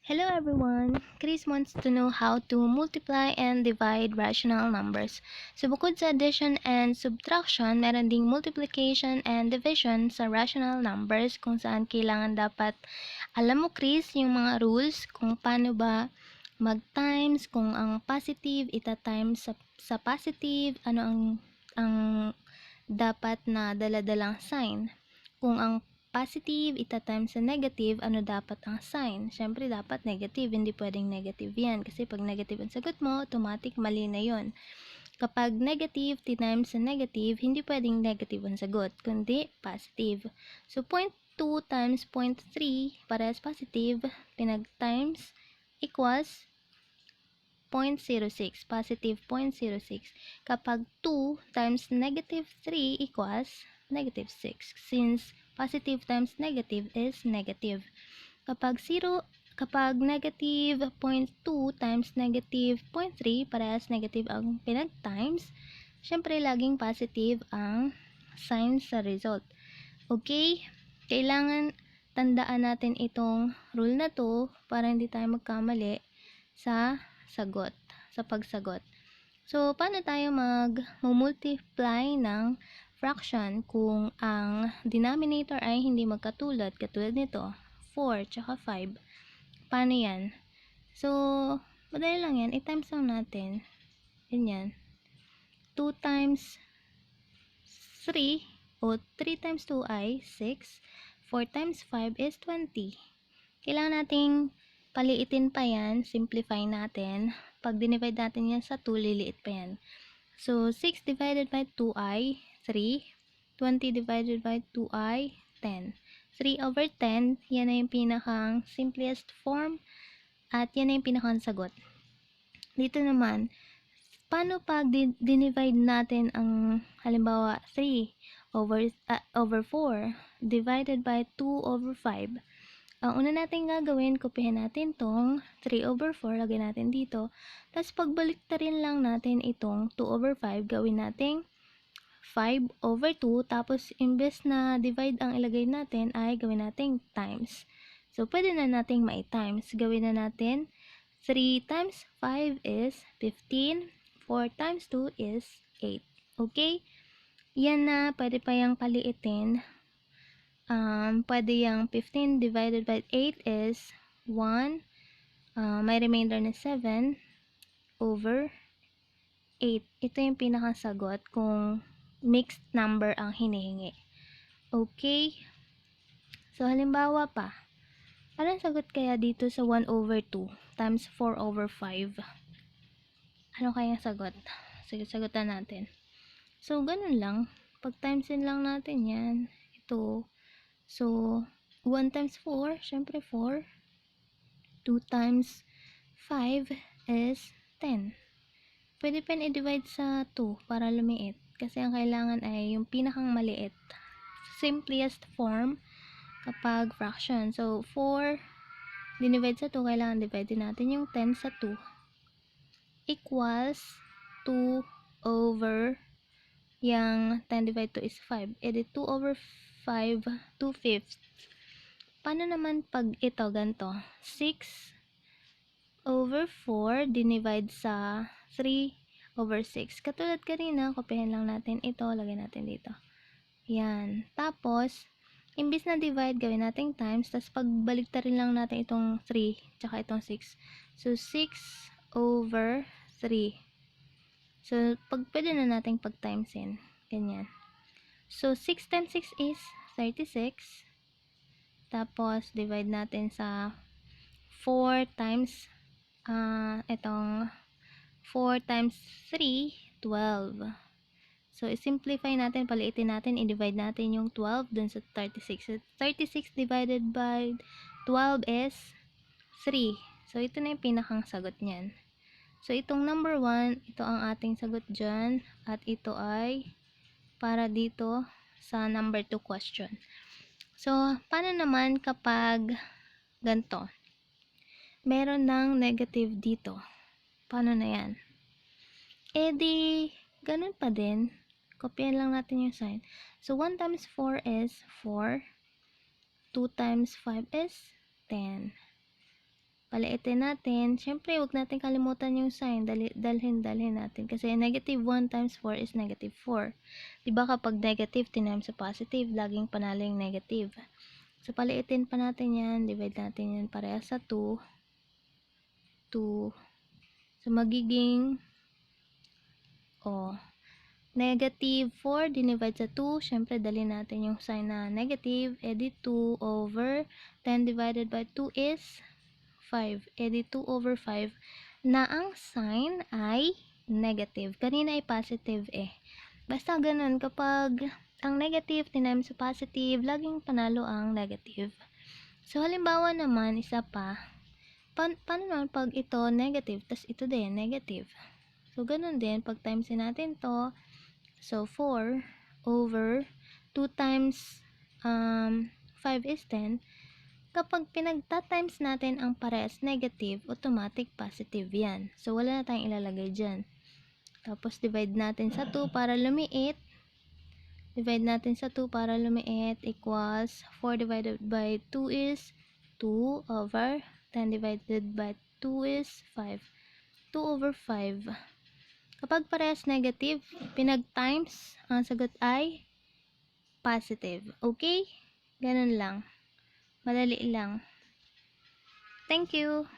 Hello everyone! Chris wants to know how to multiply and divide rational numbers. So bukod sa addition and subtraction, meron ding multiplication and division sa rational numbers kung saan kailangan dapat alam mo Chris yung mga rules kung paano ba mag-times, kung ang positive ita-times sa positive, ano ang dapat na dala-dalang sign. Kung ang positive ita-times sa negative, ano dapat ang sign? Siyempre, dapat negative. Hindi pwedeng negative yan. Kasi pag negative ang sagot mo, automatic mali na yon. Kapag negative times sa negative, hindi pwedeng negative ang sagot, kundi positive. So, 0.2 times 0.3, parehas positive, pinag-times equals 0.06, positive 0.06. Kapag 2 times negative 3 equals negative 6, since positive times negative is negative. Kapag negative 0.2 times negative 0.3, parehas negative ang pinag-times, syempre laging positive ang sign sa result. Okay? Kailangan tandaan natin itong rule na to para hindi tayo magkamali sa pagsagot. So, paano tayo mag-multiply ng fraction kung ang denominator ay hindi magkatulad, katulad nito, 4 tsaka 5. Paano yan? So, madali lang yan. I-times lang natin. Ganyan. 2 times 3 o 3 times 2 ay 6. 4 times 5 is 20. Kailangan nating paliitin pa yan. Simplify natin. Pag dinivide natin yan sa 2, liliit pa yan. So, 6 divided by 2 ay 3. 20 divided by 2 ay 10. 3 over 10, yan na yung pinakang simplest form. At yan na yung pinakang sagot. Dito naman, paano pag dinivide natin ang, halimbawa, 3 over 4 divided by 2 over 5? Ang una natin gagawin, kopyahin natin tong 3 over 4, lagay natin dito. Tapos pagbaliktarin lang natin itong 2 over 5, gawin natin 5 over 2. Tapos imbes na divide ang ilagay natin, ay gawin natin times. So, pwede na natin ma-times. Gawin na natin 3 times 5 is 15. 4 times 2 is 8. Okay? Yan na, pwede pa yung paliitin. Pwede yung 15 divided by 8 is 1. May remainder na 7 over 8. Ito yung pinakasagot kung mixed number ang hinihingi. Okay? So, halimbawa pa. Anong sagot kaya dito sa 1 over 2 times 4 over 5? Ano kaya sagot? Sige, sagutan natin. So, ganun lang. Pag-timesin lang natin yan. Ito. So, 1 times 4, syempre 4. 2 times 5 is 10. Pwede pa i-divide sa 2 para lumiit. Kasi ang kailangan ay yung pinakang maliit. Simplest form kapag fraction. So, 4 dinivide sa 2, kailangan divide natin yung 10 sa 2. Equals 2 over yung 10 divided 2 is 5. Edit 2 over 5, 2/5. Paano naman pag ito, ganito? 6 over 4 dinivide sa 3 over 6. Katulad kanina, kopyahin lang natin ito, lagay natin dito. Yan. Tapos, imbis na divide, gawin natin times. Tapos, pagbaliktarin lang natin itong 3, tsaka itong 6. So, 6 over 3. So, pwede na natin pag-timesin. Ganyan. So, 6 times 6 is 36. Tapos, divide natin sa 4 times, itong 4 times 3, 12. So, i-simplify natin, paliitin natin, i-divide natin yung 12 dun sa 36. So, 36 divided by 12 is 3. So, ito na yung pinakang sagot niyan. So, itong number 1, ito ang ating sagot dyan. At ito ay para dito sa number 2 question. So, paano naman kapag ganito? Meron ng negative dito. Paano na yan? Eh di, ganun pa din. Kopyahin lang natin yung sign. So, 1 times 4 is 4. 2 times 5 is 10. Paliitin natin. Siyempre, huwag natin kalimutan yung sign. Dalhin natin. Kasi negative 1 times 4 is negative 4. Diba kapag negative, times sa positive, laging panalo yung negative. So, paliitin pa natin yan. Divide natin yan parehas sa 2. 2. So, magiging, negative 4 dinivide sa 2. Siyempre, dali natin yung sign na negative. Edi 2 over 10 divided by 2 is 5. Edi 2 over 5 na ang sign ay negative. Kanina ay positive eh. Basta ganun, kapag ang negative tinimes sa positive, laging panalo ang negative. So, halimbawa naman, isa pa, paano naman pag ito negative, tas ito din negative? So, ganun din, pag timesin natin to, so 4 over 2 times 5 is 10. Kapag pinagta-times natin ang parehas negative, automatic positive yan. So, wala na tayong ilalagay dyan. Tapos, divide natin sa 2 para lumiit. Divide natin sa 2 para lumiit equals 4 divided by 2 is 2 over 10 divided by 2 is 5. 2 over 5. Kapag parehas negative, pinag-times, ang sagot ay positive. Okay? Ganun lang. Madali lang. Thank you.